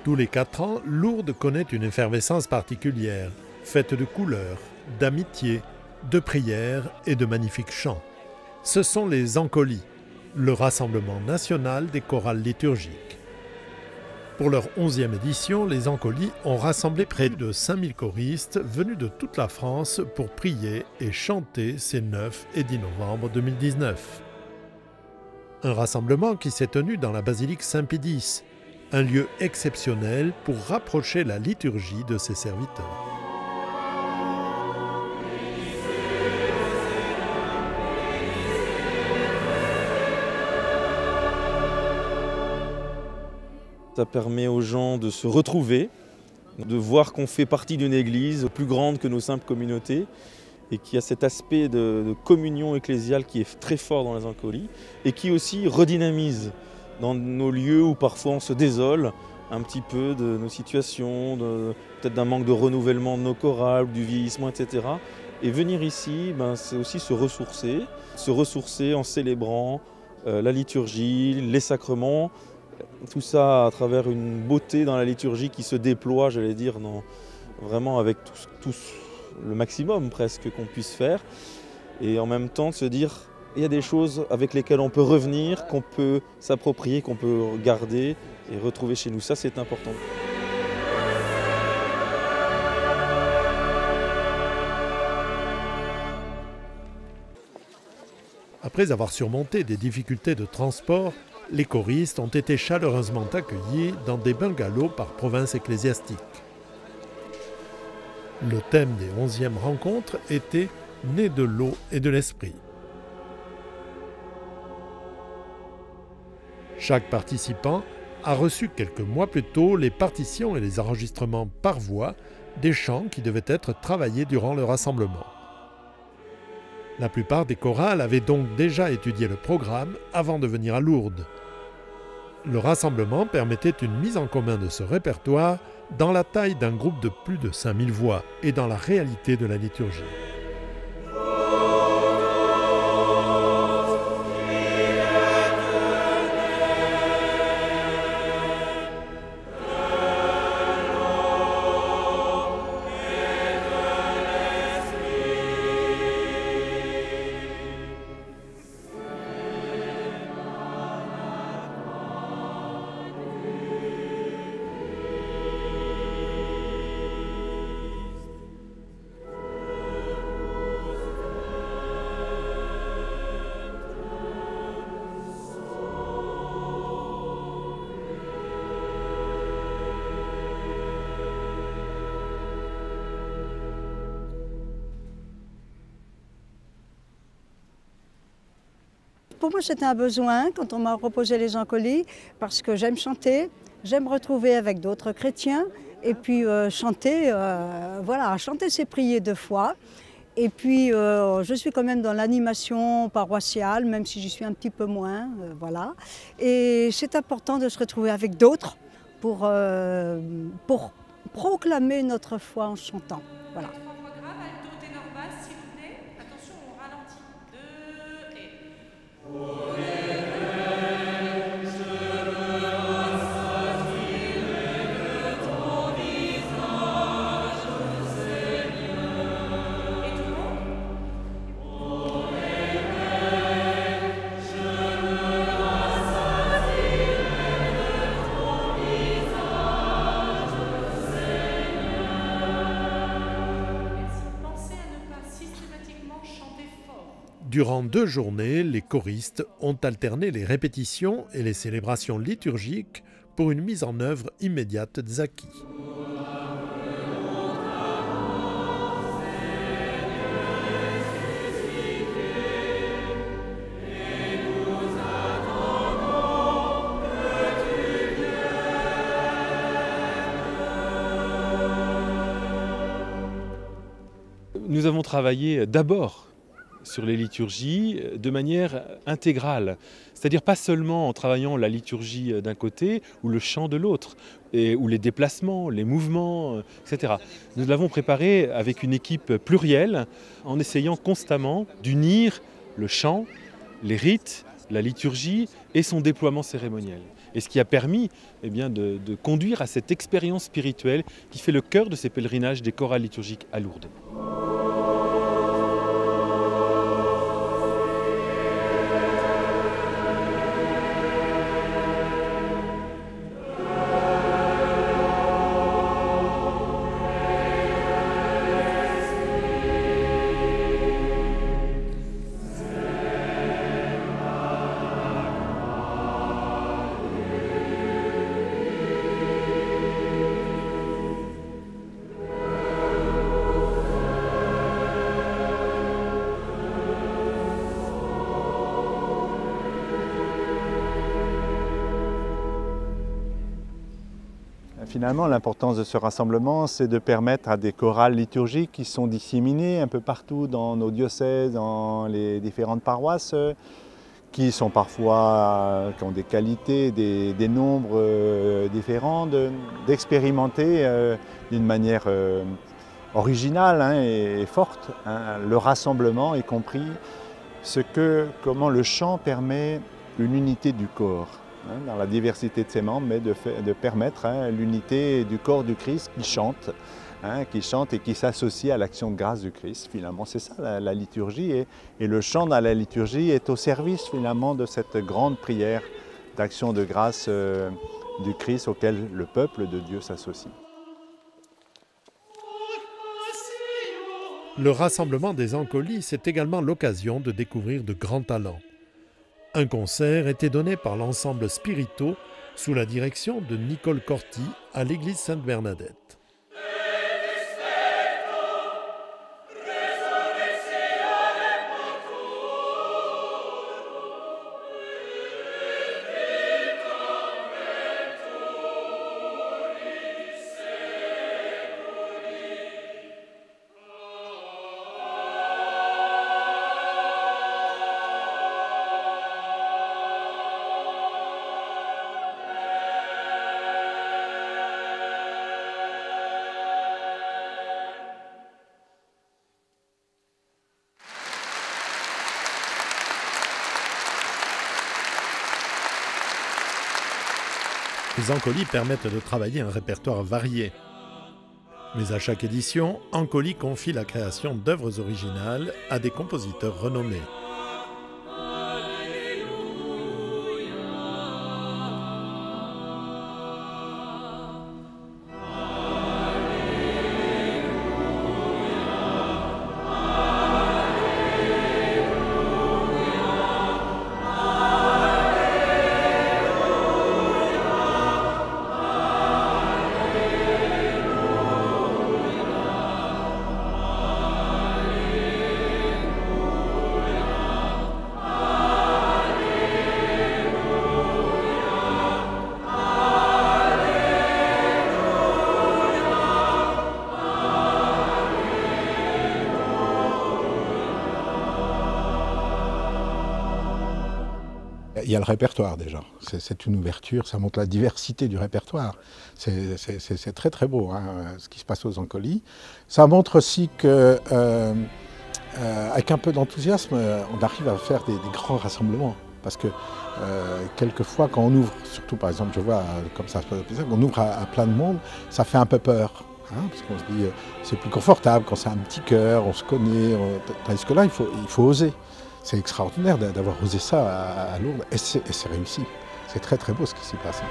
Tous les 4 ans, Lourdes connaît une effervescence particulière, faite de couleurs, d'amitié, de prières et de magnifiques chants. Ce sont les Ancolies, le rassemblement national des chorales liturgiques. Pour leur 11e édition, les Ancolies ont rassemblé près de 5000 choristes venus de toute la France pour prier et chanter ces 9 et 10 novembre 2019. Un rassemblement qui s'est tenu dans la basilique Saint-Pédis, un lieu exceptionnel pour rapprocher la liturgie de ses serviteurs. Ça permet aux gens de se retrouver, de voir qu'on fait partie d'une église plus grande que nos simples communautés et qui a cet aspect de communion ecclésiale qui est très fort dans les Ancolies et qui aussi redynamise dans nos lieux où parfois on se désole un petit peu de nos situations, peut-être d'un manque de renouvellement de nos chorales, du vieillissement, etc. Et venir ici, c'est aussi se ressourcer en célébrant la liturgie, les sacrements, tout ça à travers une beauté dans la liturgie qui se déploie, j'allais dire, vraiment avec tout le maximum presque qu'on puisse faire. Et en même temps de se dire, il y a des choses avec lesquelles on peut revenir, qu'on peut s'approprier, qu'on peut garder et retrouver chez nous. Ça, c'est important. Après avoir surmonté des difficultés de transport, les choristes ont été chaleureusement accueillis dans des bungalows par province ecclésiastique. Le thème des 11e rencontres était « Né de l'eau et de l'esprit ». Chaque participant a reçu quelques mois plus tôt les partitions et les enregistrements par voix des chants qui devaient être travaillés durant le rassemblement. La plupart des chorales avaient donc déjà étudié le programme avant de venir à Lourdes. Le rassemblement permettait une mise en commun de ce répertoire dans la taille d'un groupe de plus de 5000 voix et dans la réalité de la liturgie. Pour moi, c'était un besoin quand on m'a proposé les Ancolies, parce que j'aime chanter, j'aime retrouver avec d'autres chrétiens, et puis chanter, chanter c'est prier de foi. Et puis, je suis quand même dans l'animation paroissiale, même si j'y suis un petit peu moins, voilà. Et c'est important de se retrouver avec d'autres pour proclamer notre foi en chantant, voilà. Durant 2 journées, les choristes ont alterné les répétitions et les célébrations liturgiques pour une mise en œuvre immédiate des acquis. Nous avons travaillé d'abord sur les liturgies de manière intégrale, c'est-à-dire pas seulement en travaillant la liturgie d'un côté ou le chant de l'autre, ou les déplacements, les mouvements, etc. Nous l'avons préparé avec une équipe plurielle en essayant constamment d'unir le chant, les rites, la liturgie et son déploiement cérémoniel. Et ce qui a permis de conduire à cette expérience spirituelle qui fait le cœur de ces pèlerinages des chorales liturgiques à Lourdes. Finalement, l'importance de ce rassemblement, c'est de permettre à des chorales liturgiques qui sont disséminées un peu partout dans nos diocèses, dans les différentes paroisses, qui sont parfois, qui ont des qualités, des nombres différents, d'expérimenter d'une manière originale et forte le rassemblement, y compris comment le chant permet une unité du corps. Dans la diversité de ses membres, mais de permettre l'unité du corps du Christ qui chante et qui s'associe à l'action de grâce du Christ. Finalement, c'est ça la liturgie. Et le chant dans la liturgie est au service finalement de cette grande prière d'action de grâce du Christ auquel le peuple de Dieu s'associe. Le rassemblement des Ancolis, c'est également l'occasion de découvrir de grands talents. Un concert était donné par l'ensemble Spirito sous la direction de Nicole Corti à l'église Sainte-Bernadette. Les Ancolis permettent de travailler un répertoire varié. Mais à chaque édition, Ancoli confie la création d'œuvres originales à des compositeurs renommés. Il y a le répertoire déjà, c'est une ouverture, ça montre la diversité du répertoire. C'est très très beau ce qui se passe aux Ancolis. Ça montre aussi que, avec un peu d'enthousiasme, on arrive à faire des grands rassemblements. Parce que quelquefois quand on ouvre, surtout par exemple je vois comme ça, on ouvre à plein de monde, ça fait un peu peur. Parce qu'on se dit c'est plus confortable quand c'est un petit cœur, on se connaît, tandis que là il faut oser. C'est extraordinaire d'avoir osé ça à Lourdes et c'est réussi. C'est très très beau ce qui s'y passe.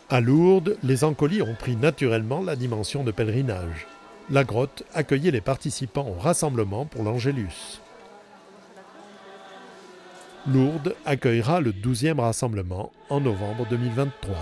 À Lourdes, les Ancolis ont pris naturellement la dimension de pèlerinage. La grotte accueillait les participants au rassemblement pour l'Angélus. Lourdes accueillera le 12e rassemblement en novembre 2023.